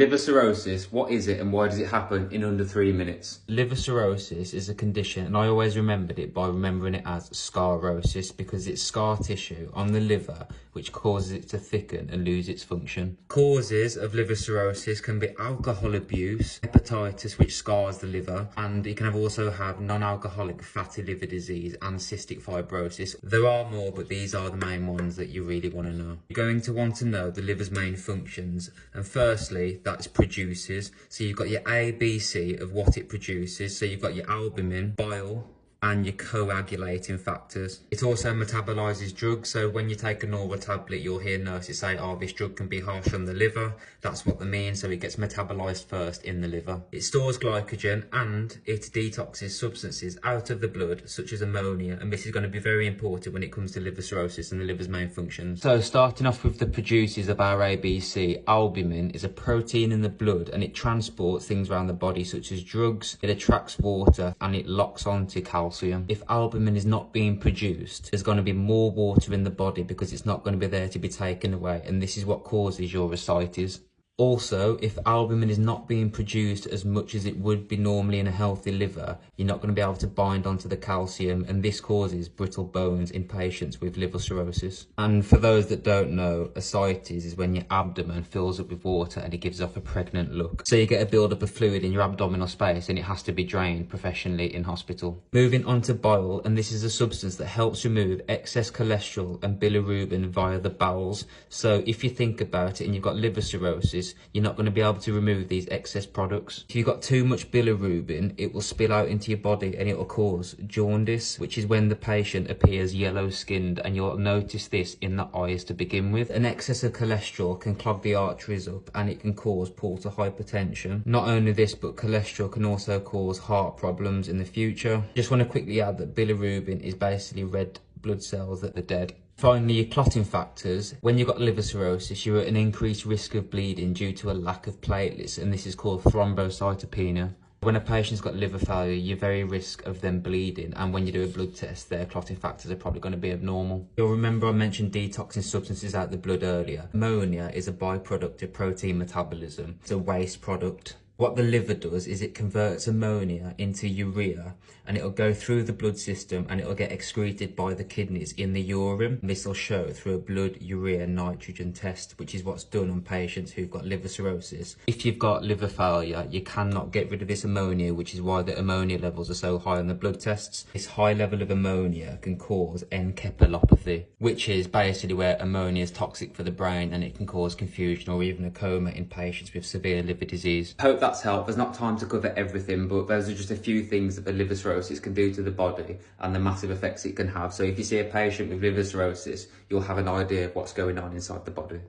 Liver cirrhosis, what is it and why does it happen in under 3 minutes? Liver cirrhosis is a condition, and I always remembered it by remembering it as sclerosis because it's scar tissue on the liver which causes it to thicken and lose its function. Causes of liver cirrhosis can be alcohol abuse, hepatitis which scars the liver, and you can also have non-alcoholic fatty liver disease and cystic fibrosis. There are more, but these are the main ones that you really want to know. You're going to want to know the liver's main functions, and firstly, that's produces. So you've got your A, B, C of what it produces. So you've got your albumin, bile, and your coagulating factors. It also metabolizes drugs. So when you take an oral tablet, you'll hear nurses say, oh, this drug can be harsh on the liver. That's what they mean. So it gets metabolized first in the liver. It stores glycogen and it detoxes substances out of the blood, such as ammonia. And this is going to be very important when it comes to liver cirrhosis and the liver's main functions. So starting off with the producers of our ABC, albumin is a protein in the blood and it transports things around the body, such as drugs. It attracts water and it locks onto calcium. If albumin is not being produced, there's going to be more water in the body because it's not going to be there to be taken away, and this is what causes your ascites. Also, if albumin is not being produced as much as it would be normally in a healthy liver, you're not going to be able to bind onto the calcium, and this causes brittle bones in patients with liver cirrhosis. And for those that don't know, ascites is when your abdomen fills up with water and it gives off a pregnant look. So you get a build-up of fluid in your abdominal space and it has to be drained professionally in hospital. Moving on to bile, and this is a substance that helps remove excess cholesterol and bilirubin via the bowels. So if you think about it and you've got liver cirrhosis, you're not going to be able to remove these excess products. If you've got too much bilirubin, it will spill out into your body and it will cause jaundice, which is when the patient appears yellow skinned, and you'll notice this in the eyes to begin with. An excess of cholesterol can clog the arteries up and it can cause portal hypertension. Not only this, but cholesterol can also cause heart problems in the future. Just want to quickly add that bilirubin is basically red blood cells that are dead. Finally, your clotting factors. When you've got liver cirrhosis, you're at an increased risk of bleeding due to a lack of platelets, and this is called thrombocytopenia. When a patient's got liver failure, you're very risk of them bleeding, and when you do a blood test, their clotting factors are probably going to be abnormal. You'll remember I mentioned detoxing substances out the blood earlier. Ammonia is a byproduct of protein metabolism. It's a waste product. What the liver does is it converts ammonia into urea, and it'll go through the blood system and it'll get excreted by the kidneys in the urine. This will show through a blood urea nitrogen test, which is what's done on patients who've got liver cirrhosis. If you've got liver failure, you cannot get rid of this ammonia, which is why the ammonia levels are so high on the blood tests. This high level of ammonia can cause encephalopathy, which is basically where ammonia is toxic for the brain and it can cause confusion or even a coma in patients with severe liver disease. Hope that's helped. There's not time to cover everything, but those are just a few things that the liver cirrhosis can do to the body and the massive effects it can have. So if you see a patient with liver cirrhosis, you'll have an idea of what's going on inside the body.